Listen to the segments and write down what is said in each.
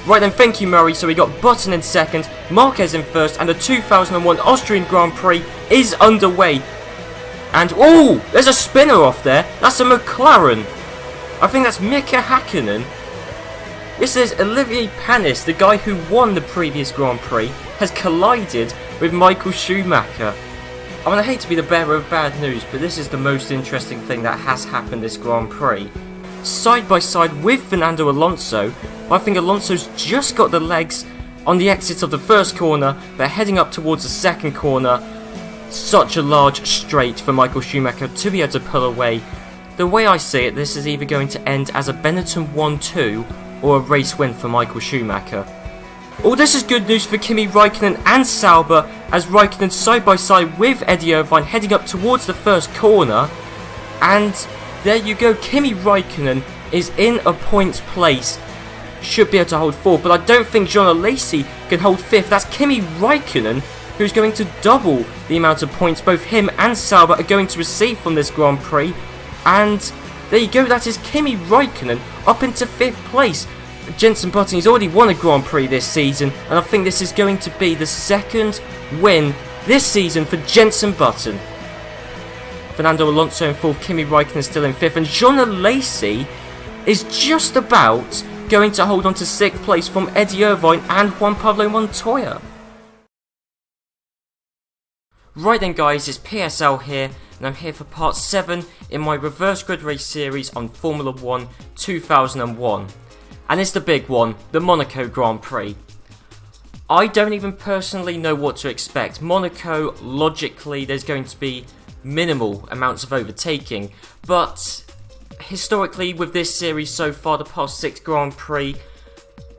Right then, thank you Murray. So we got Button in second, Marquez in first, and the 2001 Austrian Grand Prix is underway. And oh, there's a spinner off there. That's a McLaren. I think that's Mika Hakkinen. This is Olivier Panis, the guy who won the previous Grand Prix, has collided with Michael Schumacher. I mean, I hate to be the bearer of bad news, but this is the most interesting thing that has happened this Grand Prix. Side by side with Fernando Alonso, I think Alonso's just got the legs on the exit of the first corner, but heading up towards the second corner. Such a large straight for Michael Schumacher to be able to pull away. The way I see it, this is either going to end as a Benetton 1-2 or a race win for Michael Schumacher. All this is good news for Kimi Raikkonen and Sauber, as Raikkonen side by side with Eddie Irvine heading up towards the first corner. And there you go, Kimi Raikkonen is in a points place. Should be able to hold fourth, but I don't think Jean Alesi can hold fifth. That's Kimi Raikkonen, who's going to double the amount of points both him and Sauber are going to receive from this Grand Prix. And there you go, that is Kimi Raikkonen up into fifth place. Jenson Button, he's already won a Grand Prix this season, and I think this is going to be the second win this season for Jenson Button. Fernando Alonso in fourth, Kimi Raikkonen still in fifth, and Jean Alesi is just about going to hold on to sixth place from Eddie Irvine and Juan Pablo Montoya. Right then guys, it's PSL here, and I'm here for part 7 in my reverse grid race series on Formula 1 2001. And it's the big one, the Monaco Grand Prix. I don't even personally know what to expect. Monaco, logically, there's going to be minimal amounts of overtaking, but historically with this series so far, the past 6 Grand Prix,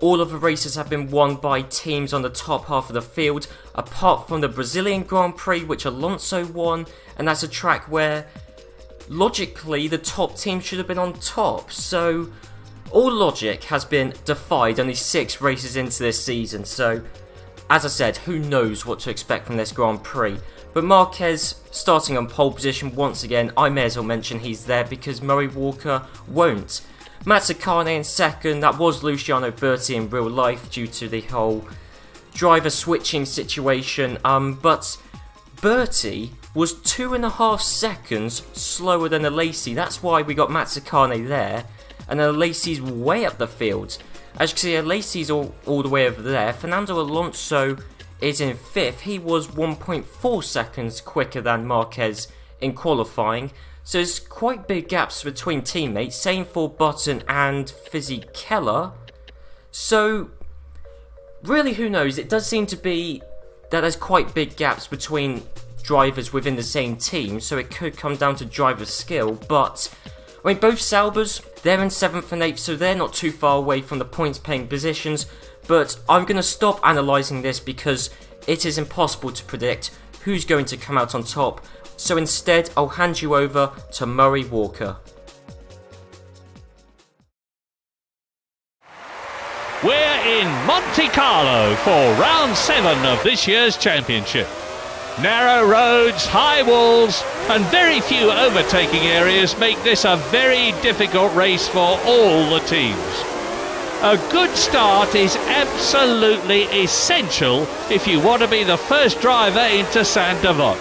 all of the races have been won by teams on the top half of the field, apart from the Brazilian Grand Prix, which Alonso won, and that's a track where, logically, the top team should have been on top. So, all logic has been defied only 6 races into this season, so, as I said, who knows what to expect from this Grand Prix. But Marquez starting on pole position once again, I may as well mention he's there because Murray Walker won't. Mazzacane in second, that was Luciano Berti in real life due to the whole driver switching situation, but Berti was 2.5 seconds slower than Alesi. That's why we got Mazzacane there, and Alesi's way up the field. As you can see, Alesi's all the way over there. Fernando Alonso is in 5th. He was 1.4 seconds quicker than Marquez in qualifying. So there's quite big gaps between teammates. Same for Button and Fisichella. So really, who knows? It does seem to be that there's quite big gaps between drivers within the same team. So it could come down to driver skill. But I mean, both Saubers, they're in 7th and 8th, so they're not too far away from the points paying positions. But I'm going to stop analysing this because it is impossible to predict who's going to come out on top. So instead, I'll hand you over to Murray Walker. We're in Monte Carlo for round 7 of this year's championship. Narrow roads, high walls, and very few overtaking areas make this a very difficult race for all the teams. A good start is absolutely essential if you want to be the first driver into Saint-Devote.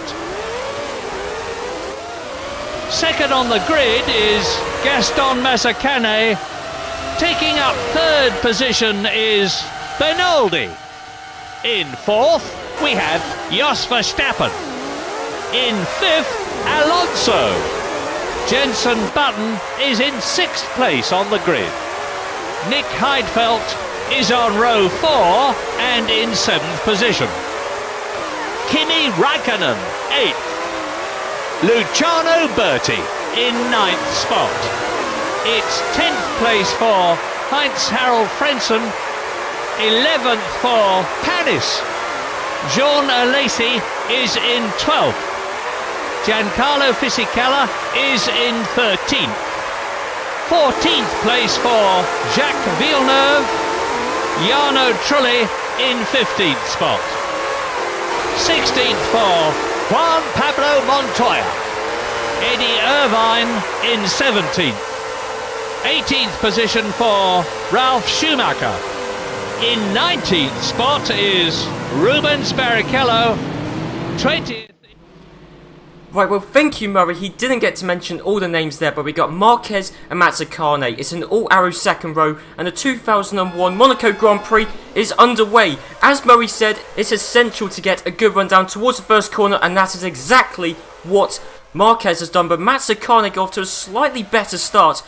Second on the grid is Gaston Mazzacane. Taking up 3rd position is Bernoldi. In 4th, we have Jos Verstappen. In 5th, Alonso. Jenson Button is in 6th place on the grid. Nick Heidfeld is on row 4 and in 7th position. Kimi Raikkonen, 8th. Luciano Berti in 9th spot. It's 10th place for Heinz-Harald Frentzen, 11th for Panis. Jean Alesi is in 12th. Giancarlo Fisichella is in 13th. 14th place for Jacques Villeneuve. Jarno Trulli in 15th spot. 16th for Juan Pablo Montoya. Eddie Irvine in 17th. 18th position for Ralf Schumacher. In 19th spot is Rubens Barrichello. 20th. Right, well, thank you, Murray. He didn't get to mention all the names there, but we got Marquez and Mazzacane. It's an all-arrow second row, and the 2001 Monaco Grand Prix is underway. As Murray said, it's essential to get a good run down towards the first corner, and that is exactly what Marquez has done. But Mazzacane got off to a slightly better start.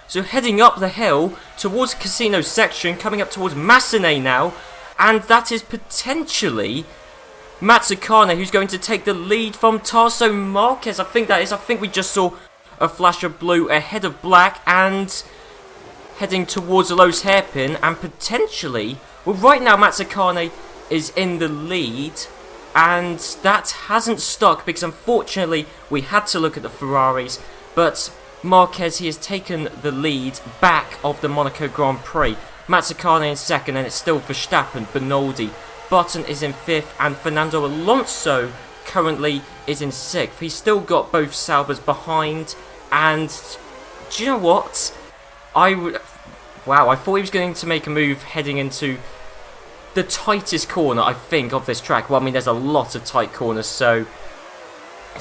So heading up the hill towards the casino section, coming up towards Massenet now, and that is potentially Mazzacane who's going to take the lead from Tarso Marquez. I think we just saw a flash of blue ahead of black and heading towards the Lowe's hairpin, and potentially, well, right now Mazzacane is in the lead, and that hasn't stuck because unfortunately we had to look at the Ferraris, but Marquez, he has taken the lead back of the Monaco Grand Prix. Mazzacane in second, and it's still Verstappen, Benoldi. Button is in fifth, and Fernando Alonso currently is in sixth. He's still got both Saubers behind, and do you know what? Wow, I thought he was going to make a move heading into the tightest corner, I think, of this track. Well, I mean, there's a lot of tight corners, so,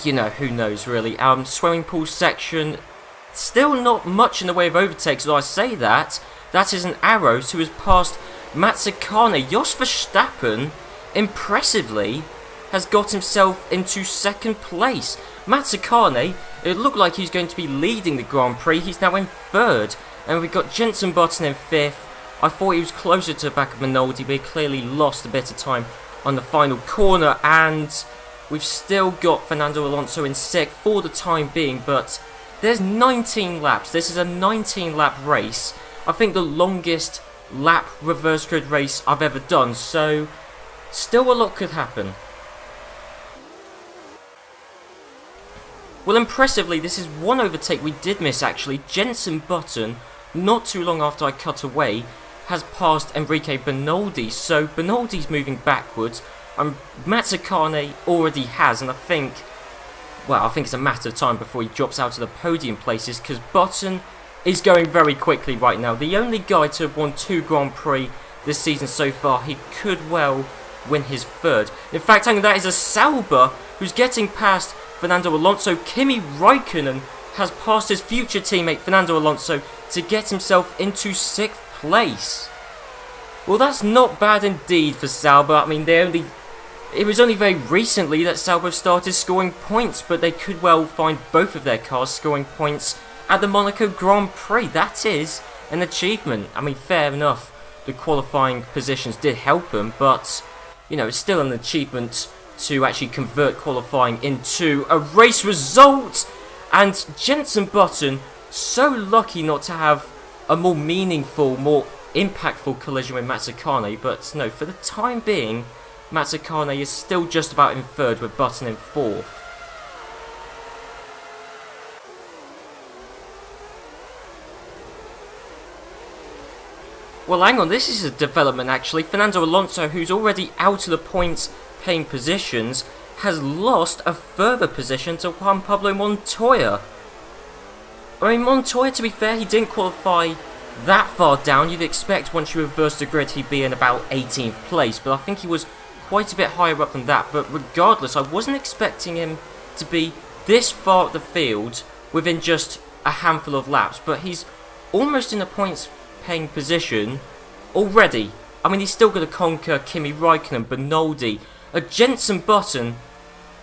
you know, who knows, really. Swimming pool section, still not much in the way of overtakes, although I say that. That is an Arrows who has passed Mazzacane. Jos Verstappen, impressively, has got himself into second place. Mazzacane, it looked like he's going to be leading the Grand Prix. He's now in third. And we've got Jenson Button in fifth. I thought he was closer to the back of Minoldi, but he clearly lost a bit of time on the final corner. And we've still got Fernando Alonso in sixth for the time being. But there's 19 laps. This is a 19-lap race. I think the longest lap reverse grid race I've ever done, so still a lot could happen. Well, impressively, this is one overtake we did miss actually. Jenson Button, not too long after I cut away, has passed Enrique Benoldi, so Benoldi's moving backwards. Mazzacane already has, and I think it's a matter of time before he drops out of the podium places, because Button is going very quickly right now. The only guy to have won 2 Grand Prix this season so far. He could well win his third. In fact, that is a Sauber who's getting past Fernando Alonso. Kimi Raikkonen has passed his future teammate Fernando Alonso to get himself into 6th place. Well, that's not bad indeed for Sauber. I mean, it was only very recently that Sauber started scoring points, but they could well find both of their cars scoring points at the Monaco Grand Prix. That is an achievement. I mean, fair enough, the qualifying positions did help them, but, you know, it's still an achievement to actually convert qualifying into a race result. And Jenson Button, so lucky not to have a more meaningful, more impactful collision with Mazzacane, but no, for the time being, Mazzacane is still just about in third with Button in fourth. Well, hang on, this is a development actually. Fernando Alonso, who's already out of the points paying positions, has lost a further position to Juan Pablo Montoya. I mean, Montoya, to be fair, he didn't qualify that far down. You'd expect once you reverse the grid he'd be in about 18th place, but I think he was quite a bit higher up than that. But regardless, I wasn't expecting him to be this far up the field within just a handful of laps, but he's almost in a points paying position already. I mean, he's still going to conquer Kimi Raikkonen, Benoldi, a Jenson Button.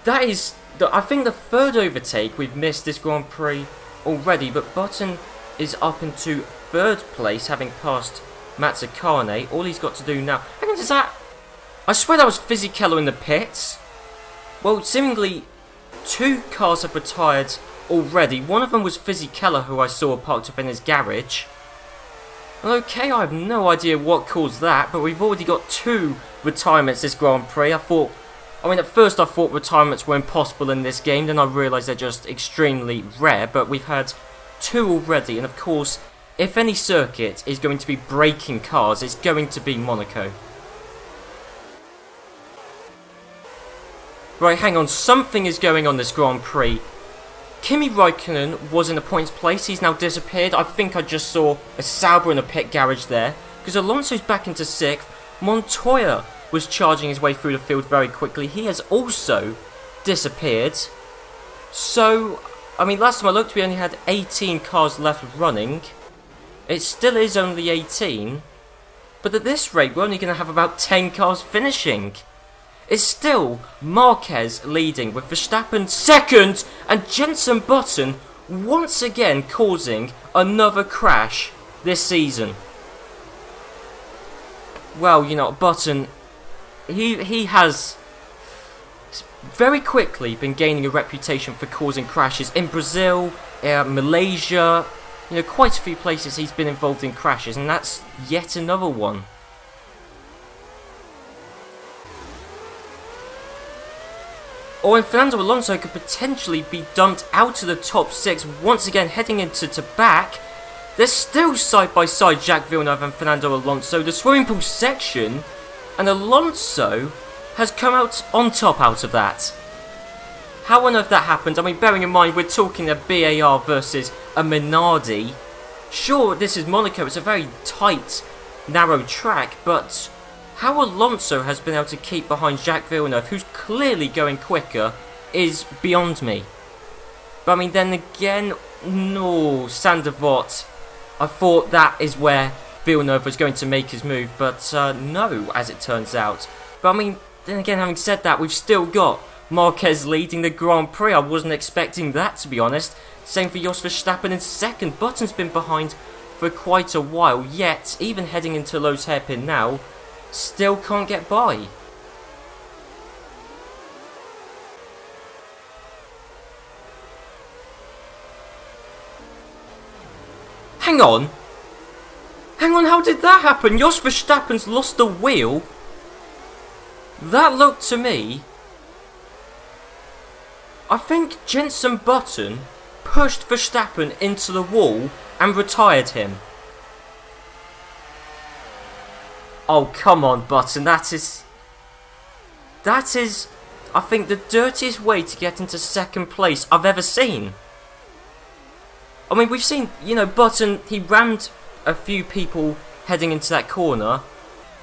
That is, I think, the third overtake we've missed this Grand Prix already, but Button is up into third place, having passed Mazzacane. All he's got to do now... I swear that was Fisichella in the pits. Well, seemingly 2 cars have retired already. One of them was Fisichella, who I saw parked up in his garage. Okay, I have no idea what caused that, but we've already got 2 retirements this Grand Prix. At first I thought retirements were impossible in this game, then I realised they're just extremely rare, but we've had 2 already, and of course, if any circuit is going to be breaking cars, it's going to be Monaco. Right, hang on, something is going on this Grand Prix. Kimi Raikkonen was in the points place, he's now disappeared. I think I just saw a Sauber in a pit garage there, because Alonso's back into 6th. Montoya was charging his way through the field very quickly. He has also disappeared. So, I mean, last time I looked, we only had 18 cars left running. It still is only 18. But at this rate, we're only going to have about 10 cars finishing. It's still Marquez leading with Verstappen second and Jenson Button once again causing another crash this season. Well, you know, Button, he has very quickly been gaining a reputation for causing crashes in Brazil, Malaysia, you know, quite a few places he's been involved in crashes, and that's yet another one. Or when Fernando Alonso could potentially be dumped out of the top 6, once again heading into back. There's still side by side Jacques Villeneuve and Fernando Alonso, the swimming pool section, and Alonso has come out on top out of that. How on earth that happened? I mean, bearing in mind we're talking a BAR versus a Minardi. Sure, this is Monaco, it's a very tight, narrow track, but how Alonso has been able to keep behind Jacques Villeneuve, who's clearly going quicker, is beyond me. But I mean, then again, no, Sander Vott, I thought that is where Villeneuve was going to make his move, but no, as it turns out. But I mean, then again, having said that, we've still got Marquez leading the Grand Prix. I wasn't expecting that, to be honest. Same for Jos Verstappen in second. Button's been behind for quite a while, yet, even heading into Lowe's hairpin now, still can't get by. Hang on, how did that happen? Jos Verstappen's lost the wheel? That looked to me, I think Jenson Button pushed Verstappen into the wall and retired him. Oh, come on, Button, that is, I think, the dirtiest way to get into second place I've ever seen. I mean, we've seen, you know, Button, he rammed a few people heading into that corner.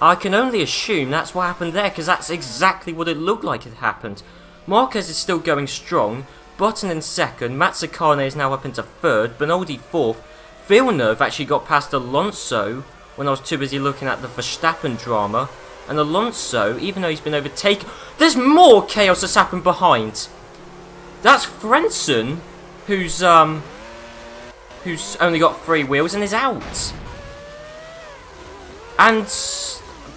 I can only assume that's what happened there, because that's exactly what it looked like it happened. Marquez is still going strong, Button in second, Mazzacane is now up into third, Benoldi fourth. Villeneuve actually got past Alonso when I was too busy looking at the Verstappen drama. And Alonso, even though he's been overtaken, there's more chaos that's happened behind. That's Frentzen, who's only got 3 wheels and is out. And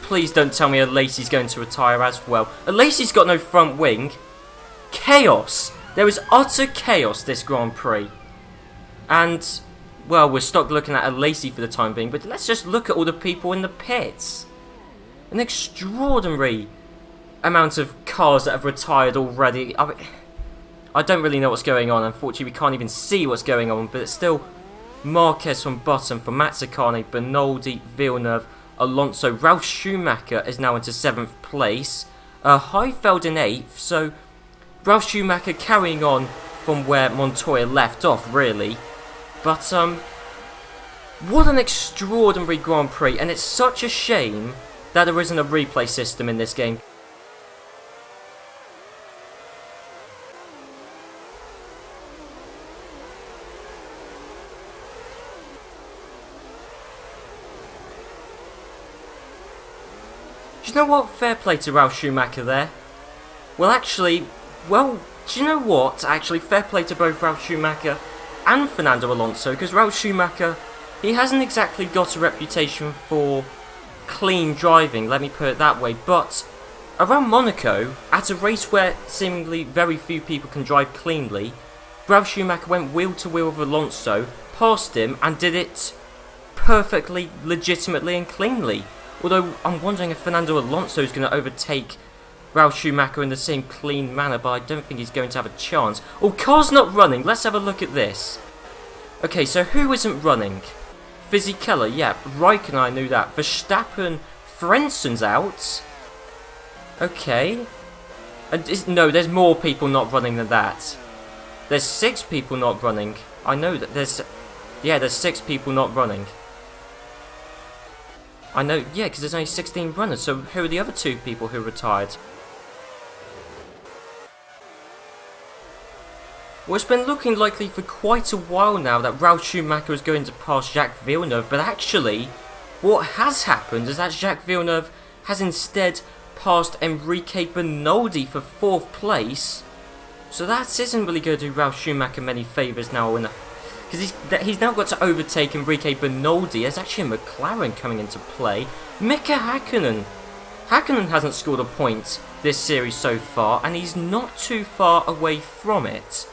please don't tell me Lacey's going to retire as well. Lacey's got no front wing. Chaos. There is utter chaos this Grand Prix. And, well, we're stuck looking at Lacey for the time being, but let's just look at all the people in the pits. An extraordinary amount of cars that have retired already. I don't really know what's going on. Unfortunately, we can't even see what's going on, but it's still Marquez from Button, from Mazzacane, Benoldi, Villeneuve, Alonso. Ralf Schumacher is now into 7th place. Heifeld in 8th, so Ralf Schumacher carrying on from where Montoya left off, really. But, what an extraordinary Grand Prix, and it's such a shame that there isn't a replay system in this game. Do you know what? Fair play to Ralf Schumacher there. Well, actually, do you know what? Actually, fair play to both Ralf Schumacher and Fernando Alonso, because Ralf Schumacher, he hasn't exactly got a reputation for clean driving, let me put it that way, but around Monaco, at a race where seemingly very few people can drive cleanly, Ralf Schumacher went wheel to wheel with Alonso, passed him, and did it perfectly, legitimately and cleanly. Although I'm wondering if Fernando Alonso is going to overtake Ralf Schumacher in the same clean manner, but I don't think he's going to have a chance. Oh, car's not running. Let's have a look at this. Okay, so who isn't running? Fisichella, yeah. Raikkonen, I knew that. Verstappen, Frentzen's out. Okay. And no, there's more people not running than that. There's 6 people not running. I know that there's 6 people not running. I know, yeah, because there's only 16 runners, so who are the other 2 people who retired? Well, it's been looking likely for quite a while now that Ralf Schumacher is going to pass Jacques Villeneuve, but actually, what has happened is that Jacques Villeneuve has instead passed Enrique Bernoldi for 4th place, so that isn't really going to do Ralf Schumacher many favours now, because he's now got to overtake Enrique Bernoldi. There's actually a McLaren coming into play. Mika Hakkinen. Hakkinen hasn't scored a point this series so far, and he's not too far away from it.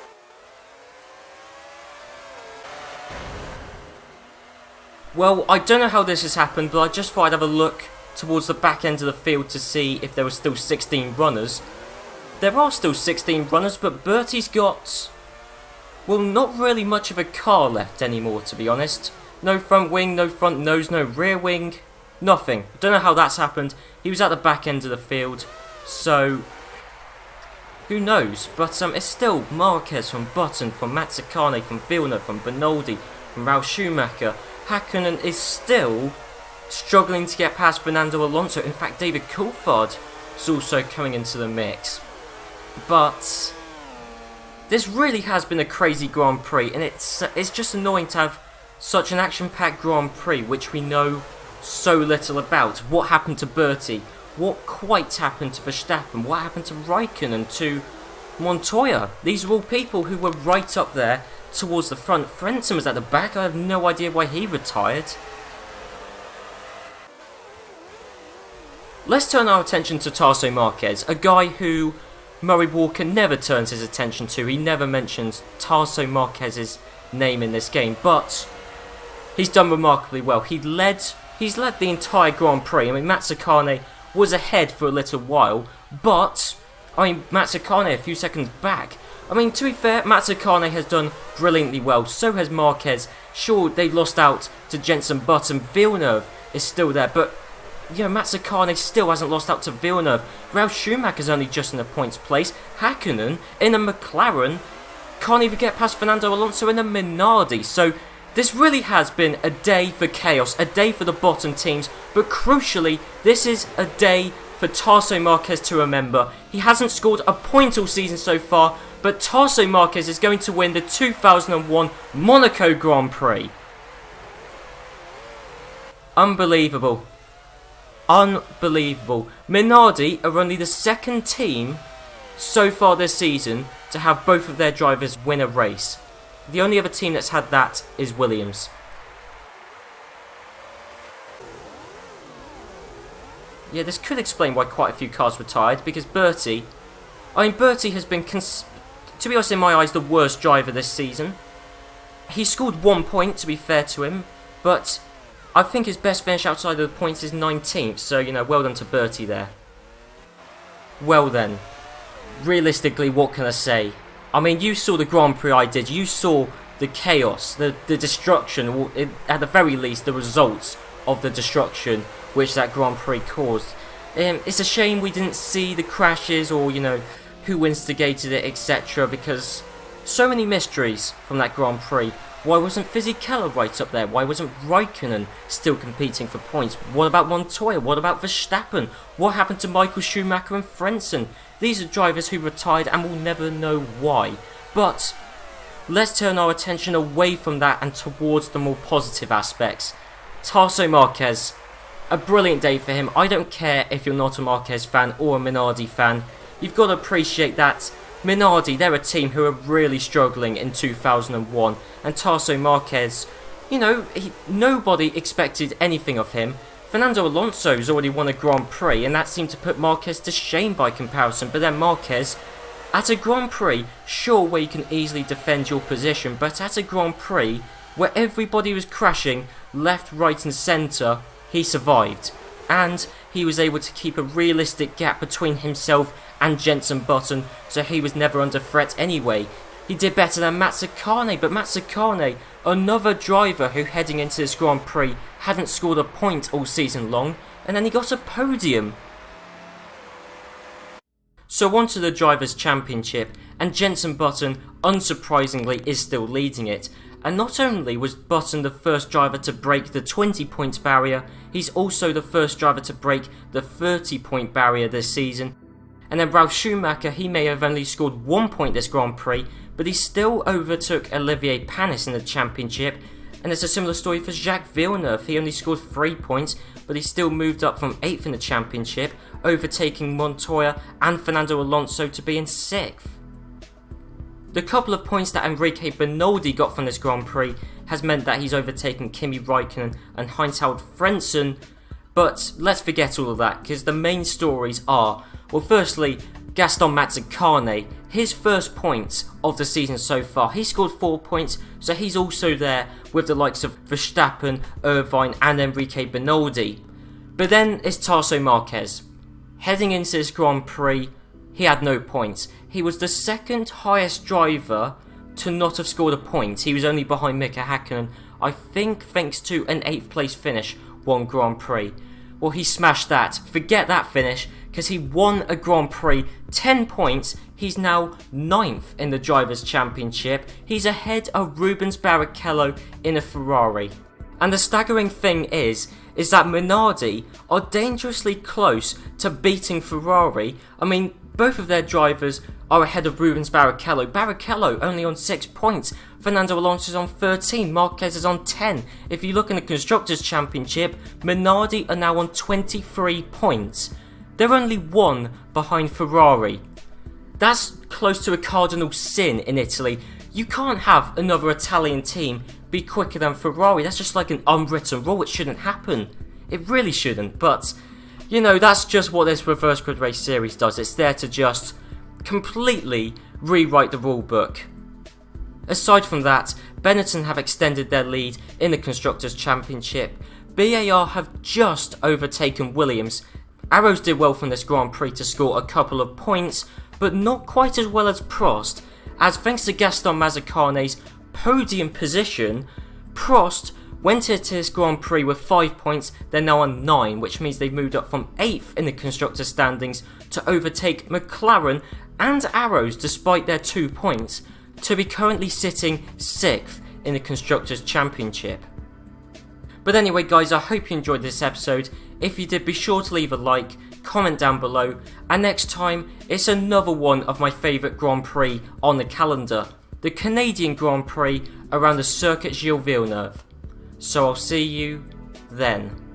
Well, I don't know how this has happened, but I just thought I'd have a look towards the back end of the field to see if there were still 16 runners. There are still 16 runners, but Bertie's got, well, not really much of a car left anymore, to be honest. No front wing, no front nose, no rear wing, nothing. I don't know how that's happened. He was at the back end of the field, so who knows? But it's still Marquez from Button, from Mazzacane, from Villeneuve, from Bernoldi, from Ralf Schumacher. Hakkinen is still struggling to get past Fernando Alonso. In fact, David Coulthard is also coming into the mix. But this really has been a crazy Grand Prix, and it's just annoying to have such an action-packed Grand Prix which we know so little about. What happened to Bertie? What quite happened to Verstappen? What happened to Raikkonen, to Montoya? These are all people who were right up there towards the front. Frentzen was at the back. I have no idea why he retired. Let's turn our attention to Tarso Marquez, a guy who Murray Walker never turns his attention to. He never mentions Tarso Marquez's name in this game, but he's done remarkably well. He's led the entire Grand Prix. I mean, Mazzacane was ahead for a little while, but Mazzacane a few seconds back. I mean, to be fair, Mazzacane has done brilliantly well. So has Marquez. Sure, they lost out to Jenson Button. Villeneuve is still there, but Mazzacane still hasn't lost out to Villeneuve. Ralf Schumacher's only just in the points place. Hakkinen in a McLaren can't even get past Fernando Alonso in a Minardi. So this really has been a day for chaos, a day for the bottom teams, but crucially, this is a day for Tarso Marquez to remember. He hasn't scored a point all season so far, but Tarso Marquez is going to win the 2001 Monaco Grand Prix. Unbelievable. Unbelievable. Minardi are only the second team so far this season to have both of their drivers win a race. The only other team that's had that is Williams. Yeah, this could explain why quite a few cars retired, because Bertie has been, to be honest, in my eyes, the worst driver this season. He scored 1 point, to be fair to him, but I think his best finish outside of the points is 19th, so, well done to Bertie there. Well then, realistically, what can I say? I mean, you saw the Grand Prix I did, you saw the chaos, the destruction, at the very least, the results of the destruction which that Grand Prix caused. It's a shame we didn't see the crashes or, who instigated it, etc., because so many mysteries from that Grand Prix. Why wasn't Fisichella right up there? Why wasn't Raikkonen still competing for points? What about Montoya? What about Verstappen? What happened to Michael Schumacher and Frentzen? These are drivers who retired and we'll never know why. But let's turn our attention away from that and towards the more positive aspects. Tarso Marquez, a brilliant day for him. I don't care if you're not a Marquez fan or a Minardi fan. You've got to appreciate that Minardi, they're a team who are really struggling in 2001. And Tarso Marquez, nobody expected anything of him. Fernando Alonso's already won a Grand Prix, and that seemed to put Marquez to shame by comparison. But then Marquez, at a Grand Prix, sure, where you can easily defend your position, but at a Grand Prix where everybody was crashing left, right and centre, he survived. And he was able to keep a realistic gap between himself and Jenson Button, so he was never under threat anyway. He did better than Mazzacane, but Mazzacane, another driver who heading into this Grand Prix hadn't scored a point all season long, and then he got a podium. So on to the Drivers' Championship, and Jenson Button, unsurprisingly, is still leading it. and not only was Button the first driver to break the 20-point barrier, he's also the first driver to break the 30-point barrier this season. And then Ralf Schumacher, he may have only scored 1 point this Grand Prix, but he still overtook Olivier Panis in the championship. And it's a similar story for Jacques Villeneuve. He only scored 3 points, but he still moved up from 8th in the championship, overtaking Montoya and Fernando Alonso to be in 6th. The couple of points that Enrique Bernoldi got from this Grand Prix has meant that he's overtaken Kimi Raikkonen and Heinz-Harald Frentzen, but let's forget all of that, because the main stories are, well, firstly, Gaston Mazzacane, his first points of the season so far. He scored 4 points, so he's also there with the likes of Verstappen, Irvine and Enrique Bernoldi. But then it's Tarso Marquez. Heading into this Grand Prix, he had no points. He was the second highest driver to not have scored a point. He was only behind Mika Hakkinen, I think thanks to an 8th place finish one Grand Prix. Well, he smashed that. Forget that finish, because he won a Grand Prix, 10 points. He's now 9th in the Drivers' Championship. He's ahead of Rubens Barrichello in a Ferrari. And the staggering thing is that Minardi are dangerously close to beating Ferrari. I mean, both of their drivers are ahead of Rubens Barrichello. Barrichello only on 6 points. Fernando Alonso is on 13. Marquez is on 10. If you look in the Constructors' Championship, Minardi are now on 23 points. They're only 1 behind Ferrari. That's close to a cardinal sin in Italy. You can't have another Italian team be quicker than Ferrari. That's just like an unwritten rule. It shouldn't happen. It really shouldn't. But, you know, that's just what this Reverse Grid Race series does. It's there to just completely rewrite the rule book. Aside from that, Benetton have extended their lead in the Constructors' Championship. BAR have just overtaken Williams. Arrows did well from this Grand Prix to score a couple of points, but not quite as well as Prost, as thanks to Gaston Mazzacane's podium position, Prost went into this Grand Prix with 5 points. They're now on 9, which means they've moved up from 8th in the Constructors' standings to overtake McLaren and Arrows despite their 2 points, to be currently sitting 6th in the Constructors' Championship. But anyway guys, I hope you enjoyed this episode. If you did, be sure to leave a like, comment down below, and next time it's another one of my favourite Grand Prix on the calendar, the Canadian Grand Prix around the Circuit Gilles Villeneuve. So I'll see you then.